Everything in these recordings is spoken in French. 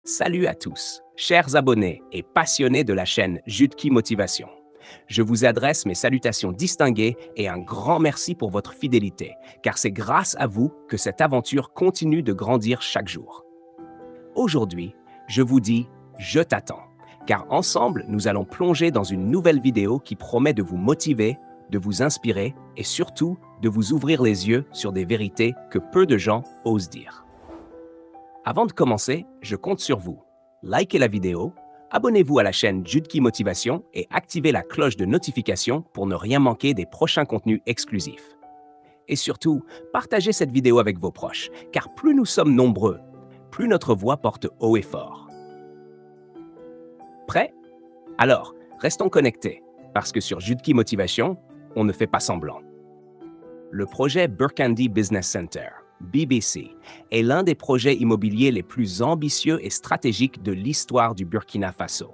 Salut à tous, chers abonnés et passionnés de la chaîne Jutki Motivation. Je vous adresse mes salutations distinguées et un grand merci pour votre fidélité, car c'est grâce à vous que cette aventure continue de grandir chaque jour. Aujourd'hui, je vous dis « Je t'attends », car ensemble, nous allons plonger dans une nouvelle vidéo qui promet de vous motiver, de vous inspirer et surtout de vous ouvrir les yeux sur des vérités que peu de gens osent dire. Avant de commencer, je compte sur vous. Likez la vidéo, abonnez-vous à la chaîne Jutki Motivation et activez la cloche de notification pour ne rien manquer des prochains contenus exclusifs. Et surtout, partagez cette vidéo avec vos proches, car plus nous sommes nombreux, plus notre voix porte haut et fort. Prêt? Alors, restons connectés, parce que sur Jutki Motivation, on ne fait pas semblant. Le projet Burkandi Business Center, BBC, est l'un des projets immobiliers les plus ambitieux et stratégiques de l'histoire du Burkina Faso.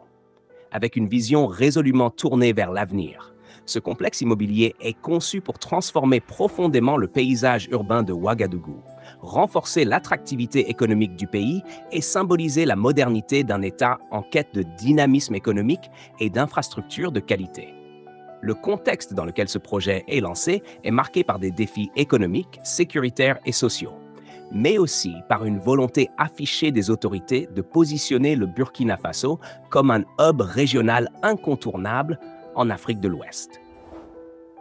Avec une vision résolument tournée vers l'avenir, ce complexe immobilier est conçu pour transformer profondément le paysage urbain de Ouagadougou, renforcer l'attractivité économique du pays et symboliser la modernité d'un État en quête de dynamisme économique et d'infrastructures de qualité. Le contexte dans lequel ce projet est lancé est marqué par des défis économiques, sécuritaires et sociaux, mais aussi par une volonté affichée des autorités de positionner le Burkina Faso comme un hub régional incontournable en Afrique de l'Ouest.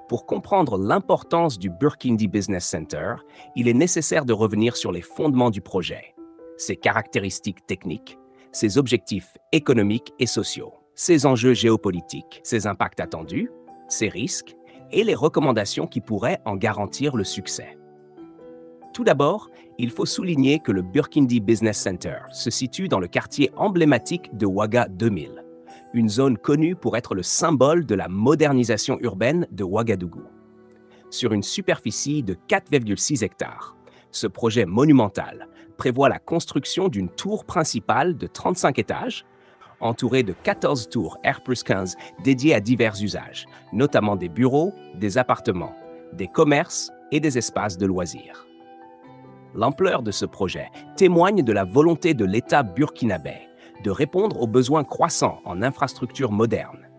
Pour comprendre l'importance du Burkindi Business Center, il est nécessaire de revenir sur les fondements du projet, ses caractéristiques techniques, ses objectifs économiques et sociaux, ses enjeux géopolitiques, ses impacts attendus, ses risques et les recommandations qui pourraient en garantir le succès. Tout d'abord, il faut souligner que le Burkindi Business Center se situe dans le quartier emblématique de Ouaga 2000, une zone connue pour être le symbole de la modernisation urbaine de Ouagadougou. Sur une superficie de 4,6 hectares, ce projet monumental prévoit la construction d'une tour principale de 35 étages, entourée de 14 tours R+15 dédiées à divers usages, notamment des bureaux, des appartements, des commerces et des espaces de loisirs. L'ampleur de ce projet témoigne de la volonté de l'État burkinabé de répondre aux besoins croissants en infrastructures modernes,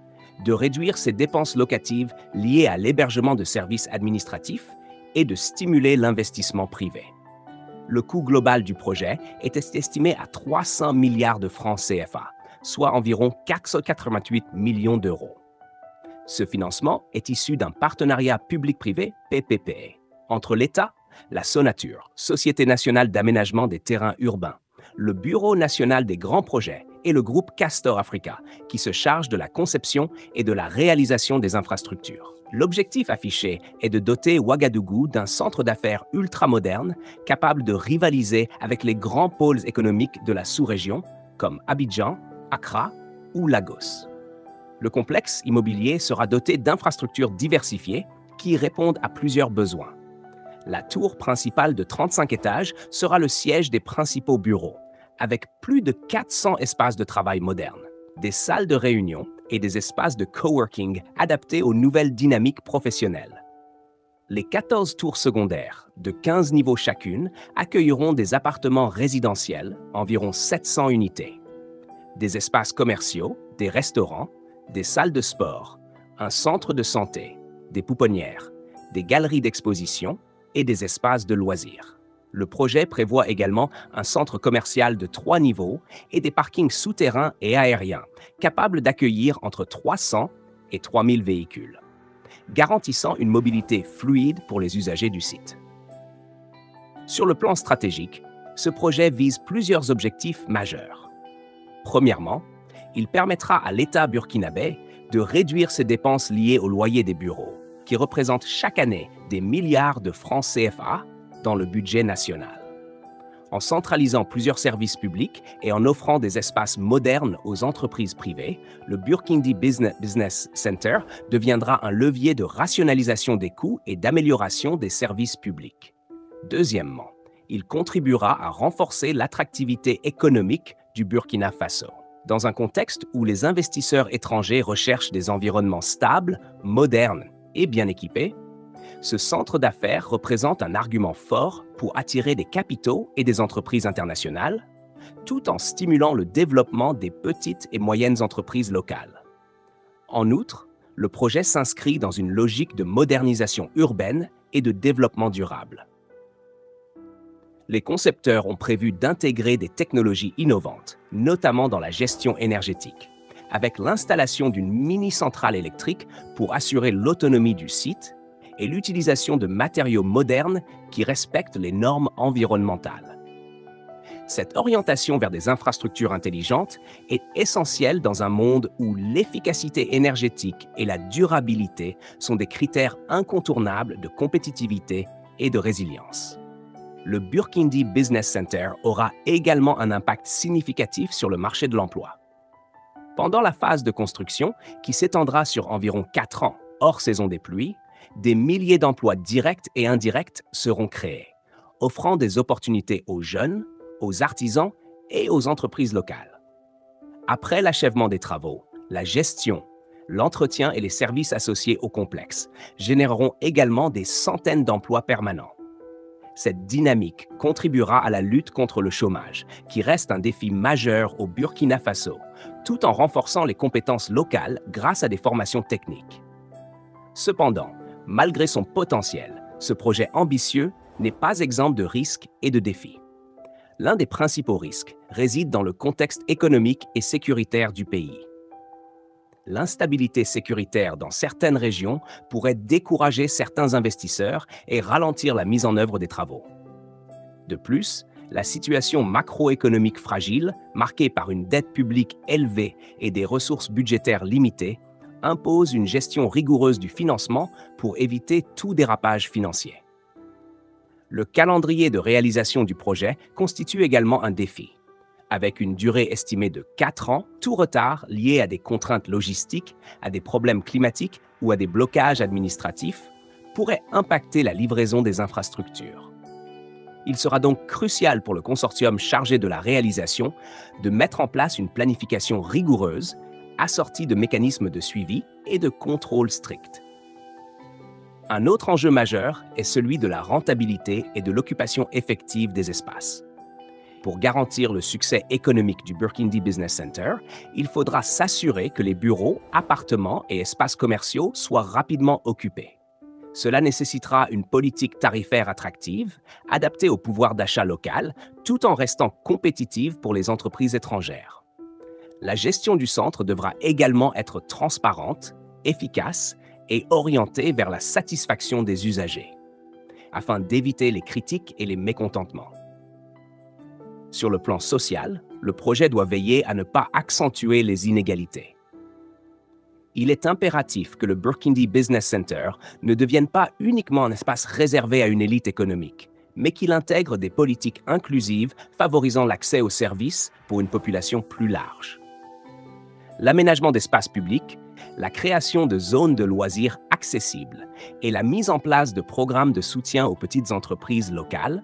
de réduire ses dépenses locatives liées à l'hébergement de services administratifs et de stimuler l'investissement privé. Le coût global du projet est estimé à 300 milliards de francs CFA, soit environ 488 millions d'euros. Ce financement est issu d'un partenariat public-privé PPP entre l'État, la Sonatur, Société nationale d'aménagement des terrains urbains, le Bureau national des grands projets et le groupe Castor Africa, qui se charge de la conception et de la réalisation des infrastructures. L'objectif affiché est de doter Ouagadougou d'un centre d'affaires ultramoderne capable de rivaliser avec les grands pôles économiques de la sous-région comme Abidjan, Accra ou Lagos. Le complexe immobilier sera doté d'infrastructures diversifiées qui répondent à plusieurs besoins. La tour principale de 35 étages sera le siège des principaux bureaux, avec plus de 400 espaces de travail modernes, des salles de réunion et des espaces de coworking adaptés aux nouvelles dynamiques professionnelles. Les 14 tours secondaires, de 15 niveaux chacune, accueilleront des appartements résidentiels, environ 700 unités, des espaces commerciaux, des restaurants, des salles de sport, un centre de santé, des pouponnières, des galeries d'exposition et des espaces de loisirs. Le projet prévoit également un centre commercial de 3 niveaux et des parkings souterrains et aériens, capables d'accueillir entre 300 et 3000 véhicules, garantissant une mobilité fluide pour les usagers du site. Sur le plan stratégique, ce projet vise plusieurs objectifs majeurs. Premièrement, il permettra à l'État burkinabé de réduire ses dépenses liées au loyer des bureaux, qui représentent chaque année des milliards de francs CFA dans le budget national. En centralisant plusieurs services publics et en offrant des espaces modernes aux entreprises privées, le Burkindi Business Center deviendra un levier de rationalisation des coûts et d'amélioration des services publics. Deuxièmement, il contribuera à renforcer l'attractivité économique du Burkina Faso. Dans un contexte où les investisseurs étrangers recherchent des environnements stables, modernes et bien équipés, ce centre d'affaires représente un argument fort pour attirer des capitaux et des entreprises internationales, tout en stimulant le développement des petites et moyennes entreprises locales. En outre, le projet s'inscrit dans une logique de modernisation urbaine et de développement durable. Les concepteurs ont prévu d'intégrer des technologies innovantes, notamment dans la gestion énergétique, avec l'installation d'une mini-centrale électrique pour assurer l'autonomie du site et l'utilisation de matériaux modernes qui respectent les normes environnementales. Cette orientation vers des infrastructures intelligentes est essentielle dans un monde où l'efficacité énergétique et la durabilité sont des critères incontournables de compétitivité et de résilience. Le Burkindi Business Center aura également un impact significatif sur le marché de l'emploi. Pendant la phase de construction, qui s'étendra sur environ 4 ans, hors saison des pluies, des milliers d'emplois directs et indirects seront créés, offrant des opportunités aux jeunes, aux artisans et aux entreprises locales. Après l'achèvement des travaux, la gestion, l'entretien et les services associés au complexe généreront également des centaines d'emplois permanents. Cette dynamique contribuera à la lutte contre le chômage, qui reste un défi majeur au Burkina Faso, tout en renforçant les compétences locales grâce à des formations techniques. Cependant, malgré son potentiel, ce projet ambitieux n'est pas exempt de risques et de défis. L'un des principaux risques réside dans le contexte économique et sécuritaire du pays. L'instabilité sécuritaire dans certaines régions pourrait décourager certains investisseurs et ralentir la mise en œuvre des travaux. De plus, la situation macroéconomique fragile, marquée par une dette publique élevée et des ressources budgétaires limitées, impose une gestion rigoureuse du financement pour éviter tout dérapage financier. Le calendrier de réalisation du projet constitue également un défi. Avec une durée estimée de 4 ans, tout retard lié à des contraintes logistiques, à des problèmes climatiques ou à des blocages administratifs pourrait impacter la livraison des infrastructures. Il sera donc crucial pour le consortium chargé de la réalisation de mettre en place une planification rigoureuse, assortie de mécanismes de suivi et de contrôle stricts. Un autre enjeu majeur est celui de la rentabilité et de l'occupation effective des espaces. Pour garantir le succès économique du Burkindi Business Center, il faudra s'assurer que les bureaux, appartements et espaces commerciaux soient rapidement occupés. Cela nécessitera une politique tarifaire attractive, adaptée au pouvoir d'achat local, tout en restant compétitive pour les entreprises étrangères. La gestion du centre devra également être transparente, efficace et orientée vers la satisfaction des usagers, afin d'éviter les critiques et les mécontentements. Sur le plan social, le projet doit veiller à ne pas accentuer les inégalités. Il est impératif que le Burkindi Business Center ne devienne pas uniquement un espace réservé à une élite économique, mais qu'il intègre des politiques inclusives favorisant l'accès aux services pour une population plus large. L'aménagement d'espaces publics, la création de zones de loisirs accessibles et la mise en place de programmes de soutien aux petites entreprises locales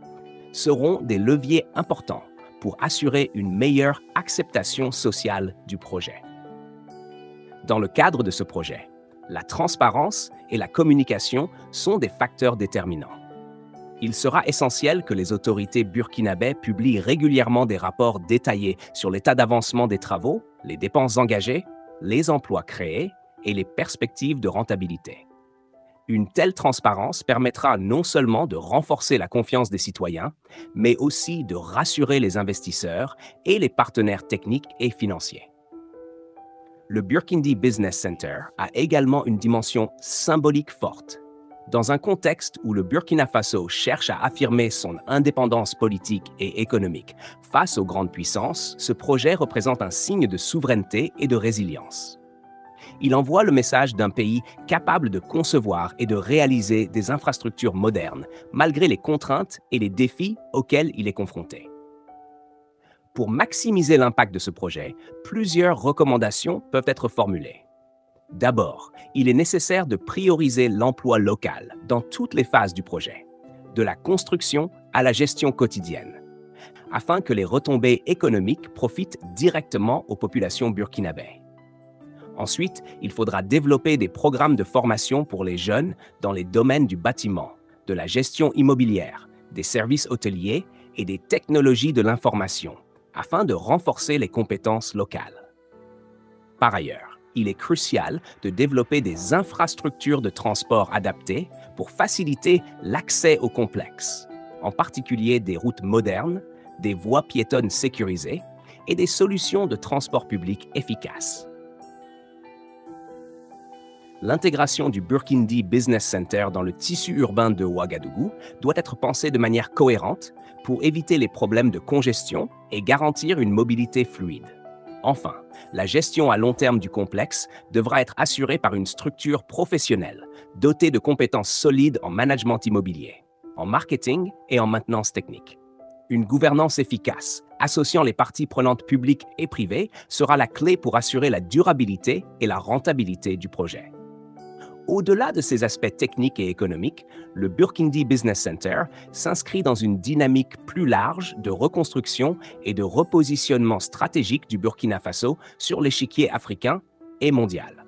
seront des leviers importants pour assurer une meilleure acceptation sociale du projet. Dans le cadre de ce projet, la transparence et la communication sont des facteurs déterminants. Il sera essentiel que les autorités burkinabais publient régulièrement des rapports détaillés sur l'état d'avancement des travaux, les dépenses engagées, les emplois créés et les perspectives de rentabilité. Une telle transparence permettra non seulement de renforcer la confiance des citoyens, mais aussi de rassurer les investisseurs et les partenaires techniques et financiers. Le Burkindi Business Center a également une dimension symbolique forte. Dans un contexte où le Burkina Faso cherche à affirmer son indépendance politique et économique face aux grandes puissances, ce projet représente un signe de souveraineté et de résilience. Il envoie le message d'un pays capable de concevoir et de réaliser des infrastructures modernes, malgré les contraintes et les défis auxquels il est confronté. Pour maximiser l'impact de ce projet, plusieurs recommandations peuvent être formulées. D'abord, il est nécessaire de prioriser l'emploi local dans toutes les phases du projet, de la construction à la gestion quotidienne, afin que les retombées économiques profitent directement aux populations burkinabées. Ensuite, il faudra développer des programmes de formation pour les jeunes dans les domaines du bâtiment, de la gestion immobilière, des services hôteliers et des technologies de l'information, afin de renforcer les compétences locales. Par ailleurs, il est crucial de développer des infrastructures de transport adaptées pour faciliter l'accès au complexe, en particulier des routes modernes, des voies piétonnes sécurisées et des solutions de transport public efficaces. L'intégration du Burkindi Business Center dans le tissu urbain de Ouagadougou doit être pensée de manière cohérente pour éviter les problèmes de congestion et garantir une mobilité fluide. Enfin, la gestion à long terme du complexe devra être assurée par une structure professionnelle, dotée de compétences solides en management immobilier, en marketing et en maintenance technique. Une gouvernance efficace, associant les parties prenantes publiques et privées, sera la clé pour assurer la durabilité et la rentabilité du projet. Au-delà de ces aspects techniques et économiques, le Burkindi Business Center s'inscrit dans une dynamique plus large de reconstruction et de repositionnement stratégique du Burkina Faso sur l'échiquier africain et mondial.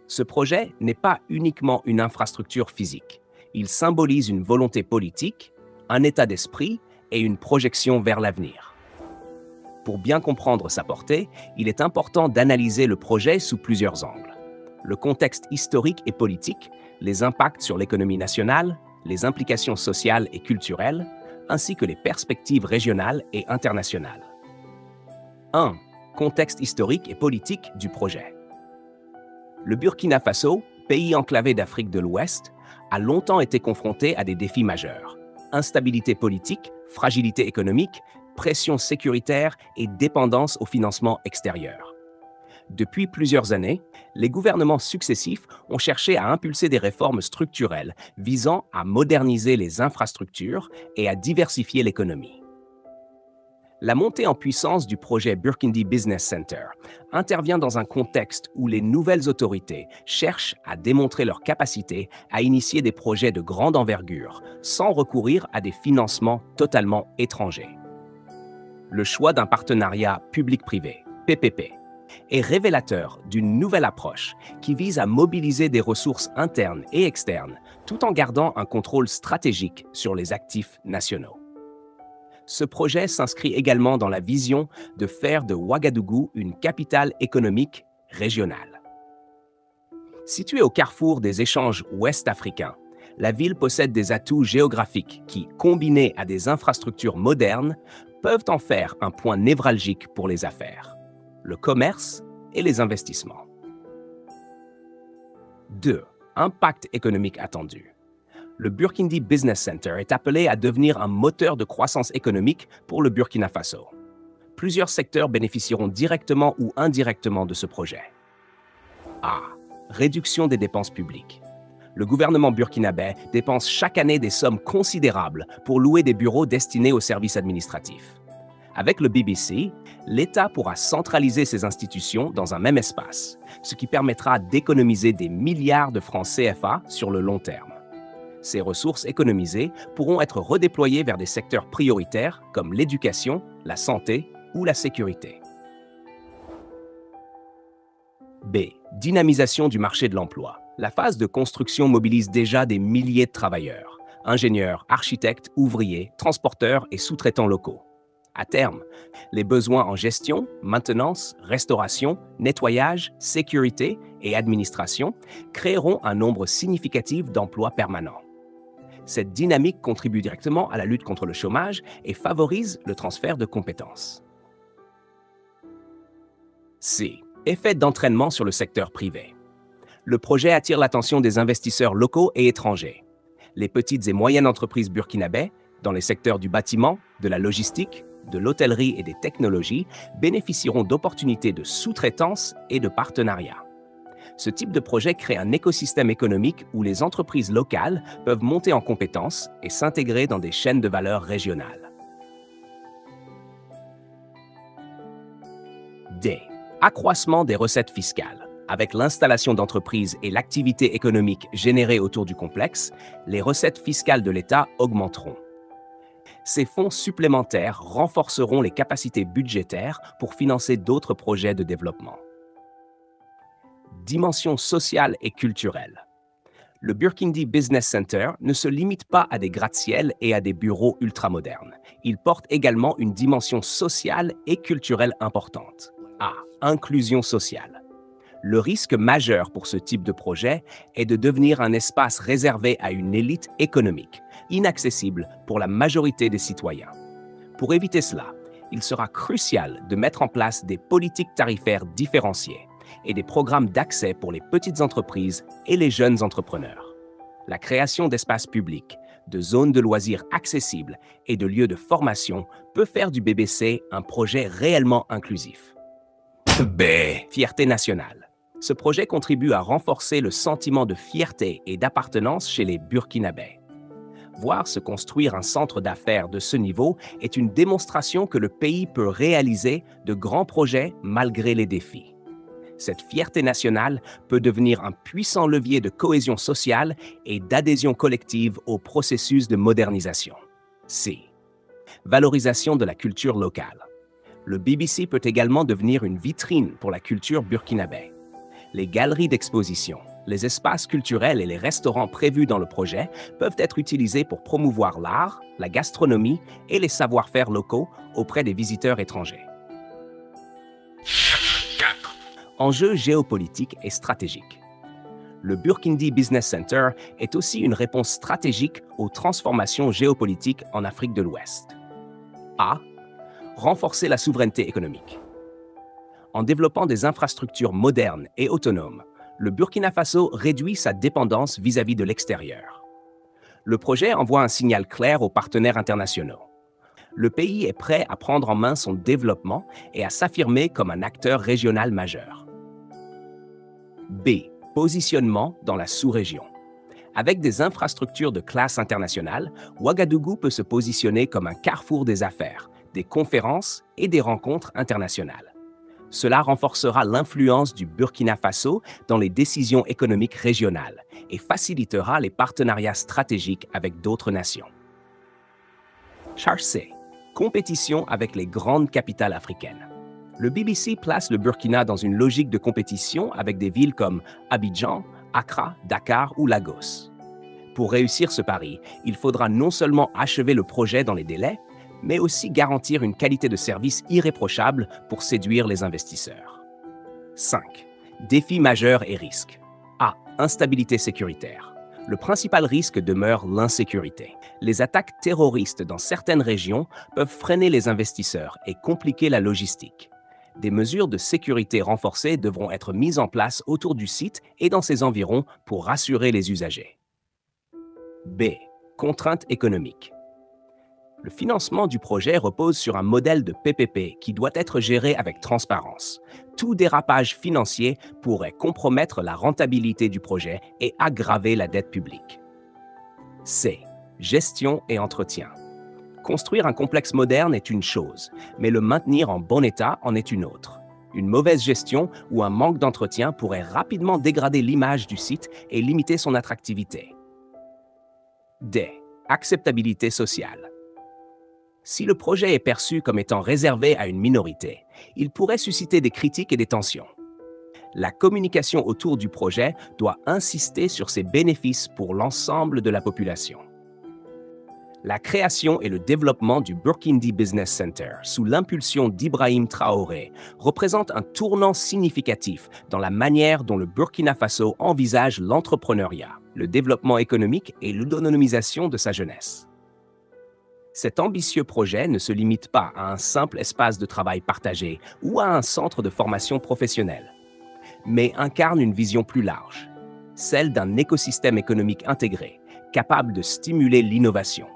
Ce projet n'est pas uniquement une infrastructure physique. Il symbolise une volonté politique, un état d'esprit et une projection vers l'avenir. Pour bien comprendre sa portée, il est important d'analyser le projet sous plusieurs angles. Le contexte historique et politique, les impacts sur l'économie nationale, les implications sociales et culturelles, ainsi que les perspectives régionales et internationales. 1. Contexte historique et politique du projet. Le Burkina Faso, pays enclavé d'Afrique de l'Ouest, a longtemps été confronté à des défis majeurs. Instabilité politique, fragilité économique, pression sécuritaire et dépendance au financement extérieur. Depuis plusieurs années, les gouvernements successifs ont cherché à impulser des réformes structurelles visant à moderniser les infrastructures et à diversifier l'économie. La montée en puissance du projet Burkindi Business Center intervient dans un contexte où les nouvelles autorités cherchent à démontrer leur capacité à initier des projets de grande envergure sans recourir à des financements totalement étrangers. Le choix d'un partenariat public-privé, PPP, est révélateur d'une nouvelle approche qui vise à mobiliser des ressources internes et externes tout en gardant un contrôle stratégique sur les actifs nationaux. Ce projet s'inscrit également dans la vision de faire de Ouagadougou une capitale économique régionale. Située au carrefour des échanges ouest-africains, la ville possède des atouts géographiques qui, combinés à des infrastructures modernes, peuvent en faire un point névralgique pour les affaires, le commerce et les investissements. 2. Impact économique attendu. Le Burkindi Business Center est appelé à devenir un moteur de croissance économique pour le Burkina Faso. Plusieurs secteurs bénéficieront directement ou indirectement de ce projet. A. Réduction des dépenses publiques. Le gouvernement burkinabé dépense chaque année des sommes considérables pour louer des bureaux destinés aux services administratifs. Avec le BBC, l'État pourra centraliser ses institutions dans un même espace, ce qui permettra d'économiser des milliards de francs CFA sur le long terme. Ces ressources économisées pourront être redéployées vers des secteurs prioritaires comme l'éducation, la santé ou la sécurité. B. Dynamisation du marché de l'emploi. La phase de construction mobilise déjà des milliers de travailleurs, ingénieurs, architectes, ouvriers, transporteurs et sous-traitants locaux. À terme, les besoins en gestion, maintenance, restauration, nettoyage, sécurité et administration créeront un nombre significatif d'emplois permanents. Cette dynamique contribue directement à la lutte contre le chômage et favorise le transfert de compétences. C. Effet d'entraînement sur le secteur privé. Le projet attire l'attention des investisseurs locaux et étrangers. Les petites et moyennes entreprises burkinabées, dans les secteurs du bâtiment, de la logistique, de l'hôtellerie et des technologies, bénéficieront d'opportunités de sous-traitance et de partenariat. Ce type de projet crée un écosystème économique où les entreprises locales peuvent monter en compétences et s'intégrer dans des chaînes de valeur régionales. D. Accroissement des recettes fiscales. Avec l'installation d'entreprises et l'activité économique générée autour du complexe, les recettes fiscales de l'État augmenteront. Ces fonds supplémentaires renforceront les capacités budgétaires pour financer d'autres projets de développement. Dimension sociale et culturelle. Le Burkindi Business Center ne se limite pas à des gratte-ciel et à des bureaux ultramodernes. Il porte également une dimension sociale et culturelle importante. A. Inclusion sociale. Le risque majeur pour ce type de projet est de devenir un espace réservé à une élite économique, inaccessible pour la majorité des citoyens. Pour éviter cela, il sera crucial de mettre en place des politiques tarifaires différenciées et des programmes d'accès pour les petites entreprises et les jeunes entrepreneurs. La création d'espaces publics, de zones de loisirs accessibles et de lieux de formation peut faire du BBC un projet réellement inclusif. B. Fierté nationale. Ce projet contribue à renforcer le sentiment de fierté et d'appartenance chez les Burkinabés. Voir se construire un centre d'affaires de ce niveau est une démonstration que le pays peut réaliser de grands projets malgré les défis. Cette fierté nationale peut devenir un puissant levier de cohésion sociale et d'adhésion collective au processus de modernisation. C. Valorisation de la culture locale. Le BBC peut également devenir une vitrine pour la culture burkinabé. Les galeries d'exposition, les espaces culturels et les restaurants prévus dans le projet peuvent être utilisés pour promouvoir l'art, la gastronomie et les savoir-faire locaux auprès des visiteurs étrangers. Enjeux géopolitiques et stratégiques. Le Burkindi Business Center est aussi une réponse stratégique aux transformations géopolitiques en Afrique de l'Ouest. A. Renforcer la souveraineté économique. En développant des infrastructures modernes et autonomes, le Burkina Faso réduit sa dépendance vis-à-vis de l'extérieur. Le projet envoie un signal clair aux partenaires internationaux. Le pays est prêt à prendre en main son développement et à s'affirmer comme un acteur régional majeur. B. Positionnement dans la sous-région. Avec des infrastructures de classe internationale, Ouagadougou peut se positionner comme un carrefour des affaires, des conférences et des rencontres internationales. Cela renforcera l'influence du Burkina Faso dans les décisions économiques régionales et facilitera les partenariats stratégiques avec d'autres nations. Charge C. Compétition avec les grandes capitales africaines. Le BBC place le Burkina dans une logique de compétition avec des villes comme Abidjan, Accra, Dakar ou Lagos. Pour réussir ce pari, il faudra non seulement achever le projet dans les délais, mais aussi garantir une qualité de service irréprochable pour séduire les investisseurs. 5. Défis majeurs et risques. A. Instabilité sécuritaire. Le principal risque demeure l'insécurité. Les attaques terroristes dans certaines régions peuvent freiner les investisseurs et compliquer la logistique. Des mesures de sécurité renforcées devront être mises en place autour du site et dans ses environs pour rassurer les usagers. B. Contraintes économiques. Le financement du projet repose sur un modèle de PPP qui doit être géré avec transparence. Tout dérapage financier pourrait compromettre la rentabilité du projet et aggraver la dette publique. C. Gestion et entretien. Construire un complexe moderne est une chose, mais le maintenir en bon état en est une autre. Une mauvaise gestion ou un manque d'entretien pourrait rapidement dégrader l'image du site et limiter son attractivité. D. Acceptabilité sociale. Si le projet est perçu comme étant réservé à une minorité, il pourrait susciter des critiques et des tensions. La communication autour du projet doit insister sur ses bénéfices pour l'ensemble de la population. La création et le développement du Burkindi Business Center sous l'impulsion d'Ibrahim Traoré représente un tournant significatif dans la manière dont le Burkina Faso envisage l'entrepreneuriat, le développement économique et l'autonomisation de sa jeunesse. Cet ambitieux projet ne se limite pas à un simple espace de travail partagé ou à un centre de formation professionnelle, mais incarne une vision plus large, celle d'un écosystème économique intégré, capable de stimuler l'innovation,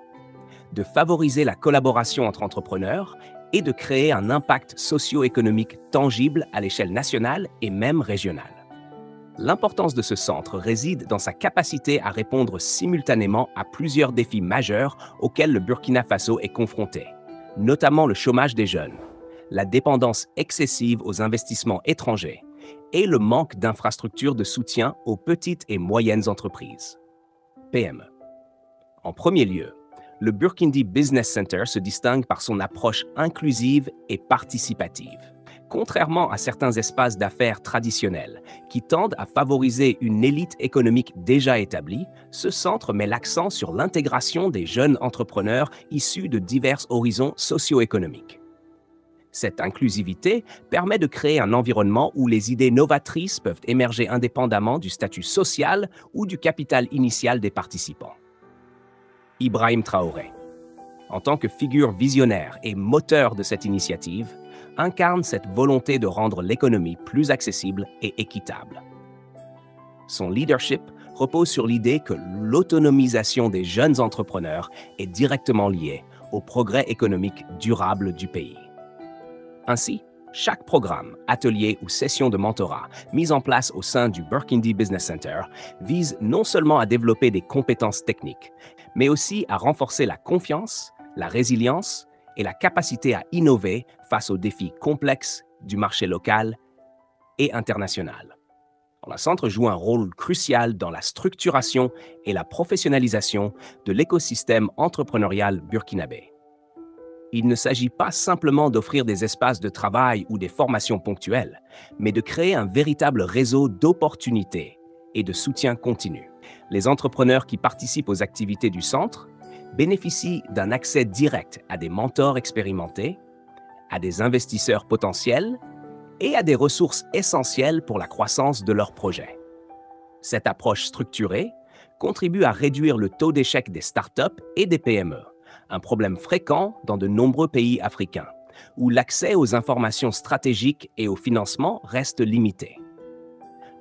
de favoriser la collaboration entre entrepreneurs et de créer un impact socio-économique tangible à l'échelle nationale et même régionale. L'importance de ce centre réside dans sa capacité à répondre simultanément à plusieurs défis majeurs auxquels le Burkina Faso est confronté, notamment le chômage des jeunes, la dépendance excessive aux investissements étrangers et le manque d'infrastructures de soutien aux petites et moyennes entreprises, PME. En premier lieu, le Burkindi Business Center se distingue par son approche inclusive et participative. Contrairement à certains espaces d'affaires traditionnels qui tendent à favoriser une élite économique déjà établie, ce centre met l'accent sur l'intégration des jeunes entrepreneurs issus de divers horizons socio-économiques. Cette inclusivité permet de créer un environnement où les idées novatrices peuvent émerger indépendamment du statut social ou du capital initial des participants. Ibrahim Traoré, en tant que figure visionnaire et moteur de cette initiative, incarne cette volonté de rendre l'économie plus accessible et équitable. Son leadership repose sur l'idée que l'autonomisation des jeunes entrepreneurs est directement liée au progrès économique durable du pays. Ainsi, chaque programme, atelier ou session de mentorat mis en place au sein du Burkindi Business Center vise non seulement à développer des compétences techniques, mais aussi à renforcer la confiance, la résilience et la capacité à innover face aux défis complexes du marché local et international. Le centre joue un rôle crucial dans la structuration et la professionnalisation de l'écosystème entrepreneurial burkinabé. Il ne s'agit pas simplement d'offrir des espaces de travail ou des formations ponctuelles, mais de créer un véritable réseau d'opportunités et de soutien continu. Les entrepreneurs qui participent aux activités du centre bénéficient d'un accès direct à des mentors expérimentés, à des investisseurs potentiels et à des ressources essentielles pour la croissance de leurs projets. Cette approche structurée contribue à réduire le taux d'échec des startups et des PME, un problème fréquent dans de nombreux pays africains, où l'accès aux informations stratégiques et au financement reste limité.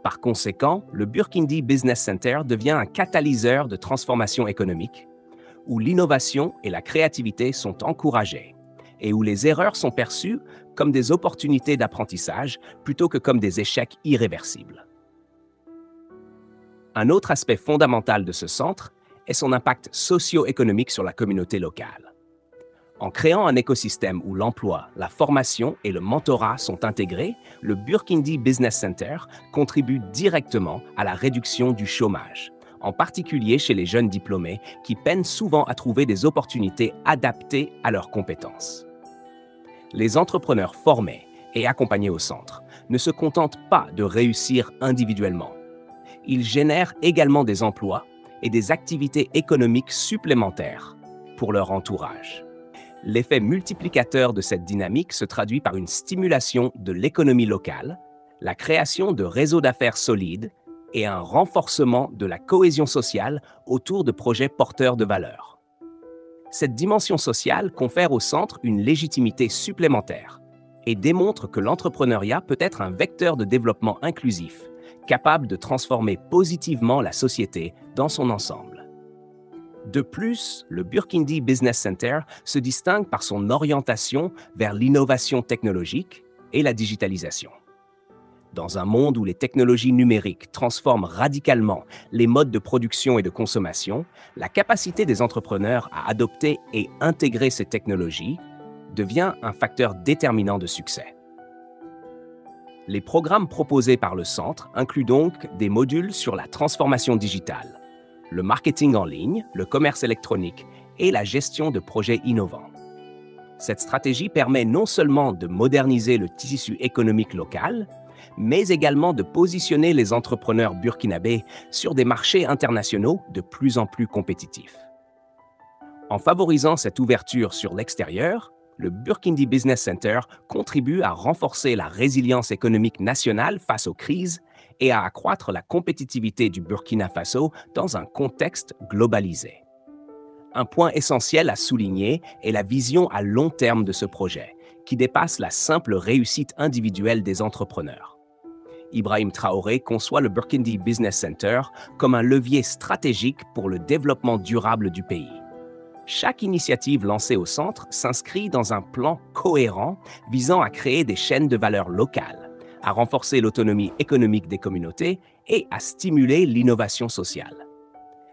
Par conséquent, le Burkindi Business Center devient un catalyseur de transformation économique, où l'innovation et la créativité sont encouragées et où les erreurs sont perçues comme des opportunités d'apprentissage plutôt que comme des échecs irréversibles. Un autre aspect fondamental de ce centre est son impact socio-économique sur la communauté locale. En créant un écosystème où l'emploi, la formation et le mentorat sont intégrés, le Burkindi Business Center contribue directement à la réduction du chômage, en particulier chez les jeunes diplômés qui peinent souvent à trouver des opportunités adaptées à leurs compétences. Les entrepreneurs formés et accompagnés au centre ne se contentent pas de réussir individuellement. Ils génèrent également des emplois et des activités économiques supplémentaires pour leur entourage. L'effet multiplicateur de cette dynamique se traduit par une stimulation de l'économie locale, la création de réseaux d'affaires solides et un renforcement de la cohésion sociale autour de projets porteurs de valeur. Cette dimension sociale confère au centre une légitimité supplémentaire et démontre que l'entrepreneuriat peut être un vecteur de développement inclusif, capable de transformer positivement la société dans son ensemble. De plus, le Burkindi Business Center se distingue par son orientation vers l'innovation technologique et la digitalisation. Dans un monde où les technologies numériques transforment radicalement les modes de production et de consommation, la capacité des entrepreneurs à adopter et intégrer ces technologies devient un facteur déterminant de succès. Les programmes proposés par le centre incluent donc des modules sur la transformation digitale, le marketing en ligne, le commerce électronique et la gestion de projets innovants. Cette stratégie permet non seulement de moderniser le tissu économique local, mais également de positionner les entrepreneurs burkinabés sur des marchés internationaux de plus en plus compétitifs. En favorisant cette ouverture sur l'extérieur, le Burkindi Business Center contribue à renforcer la résilience économique nationale face aux crises et à accroître la compétitivité du Burkina Faso dans un contexte globalisé. Un point essentiel à souligner est la vision à long terme de ce projet, qui dépasse la simple réussite individuelle des entrepreneurs. Ibrahim Traoré conçoit le Burkindi Business Center comme un levier stratégique pour le développement durable du pays. Chaque initiative lancée au centre s'inscrit dans un plan cohérent visant à créer des chaînes de valeur locales, à renforcer l'autonomie économique des communautés et à stimuler l'innovation sociale.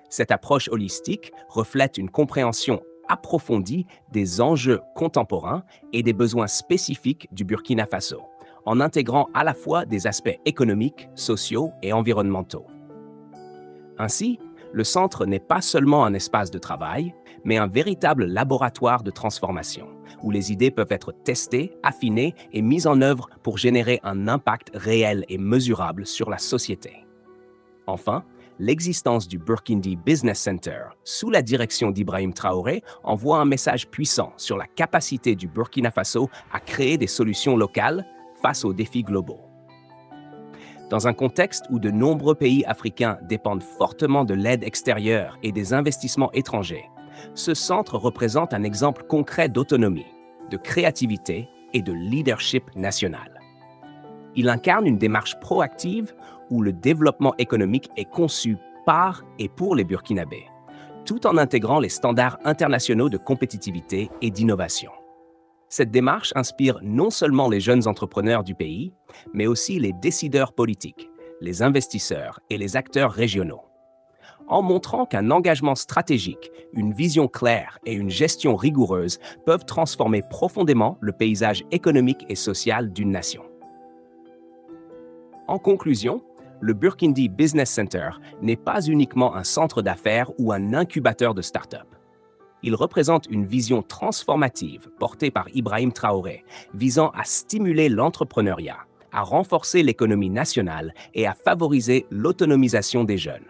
Cette approche holistique reflète une compréhension approfondie des enjeux contemporains et des besoins spécifiques du Burkina Faso, en intégrant à la fois des aspects économiques, sociaux et environnementaux. Ainsi, le centre n'est pas seulement un espace de travail, mais un véritable laboratoire de transformation, où les idées peuvent être testées, affinées et mises en œuvre pour générer un impact réel et mesurable sur la société. Enfin, l'existence du Burkindi Business Center, sous la direction d'Ibrahim Traoré, envoie un message puissant sur la capacité du Burkina Faso à créer des solutions locales face aux défis globaux. Dans un contexte où de nombreux pays africains dépendent fortement de l'aide extérieure et des investissements étrangers, ce centre représente un exemple concret d'autonomie, de créativité et de leadership national. Il incarne une démarche proactive où le développement économique est conçu par et pour les Burkinabés, tout en intégrant les standards internationaux de compétitivité et d'innovation. Cette démarche inspire non seulement les jeunes entrepreneurs du pays, mais aussi les décideurs politiques, les investisseurs et les acteurs régionaux. En montrant qu'un engagement stratégique, une vision claire et une gestion rigoureuse peuvent transformer profondément le paysage économique et social d'une nation. En conclusion, le Burkindi Business Center n'est pas uniquement un centre d'affaires ou un incubateur de start-up. Il représente une vision transformative portée par Ibrahim Traoré, visant à stimuler l'entrepreneuriat, à renforcer l'économie nationale et à favoriser l'autonomisation des jeunes.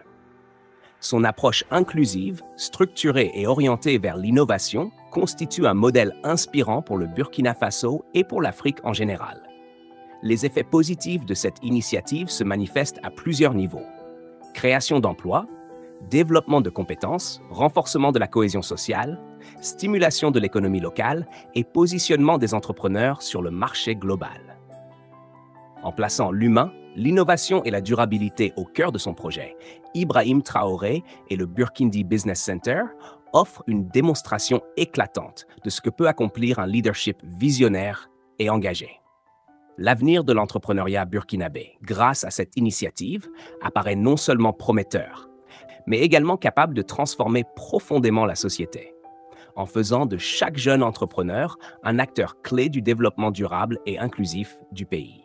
Son approche inclusive, structurée et orientée vers l'innovation constitue un modèle inspirant pour le Burkina Faso et pour l'Afrique en général. Les effets positifs de cette initiative se manifestent à plusieurs niveaux. Création d'emplois, développement de compétences, renforcement de la cohésion sociale, stimulation de l'économie locale et positionnement des entrepreneurs sur le marché global. En plaçant l'humain, l'innovation et la durabilité au cœur de son projet, Ibrahim Traoré et le Burkindi Business Center offrent une démonstration éclatante de ce que peut accomplir un leadership visionnaire et engagé. L'avenir de l'entrepreneuriat burkinabé, grâce à cette initiative, apparaît non seulement prometteur, mais également capable de transformer profondément la société, en faisant de chaque jeune entrepreneur un acteur clé du développement durable et inclusif du pays.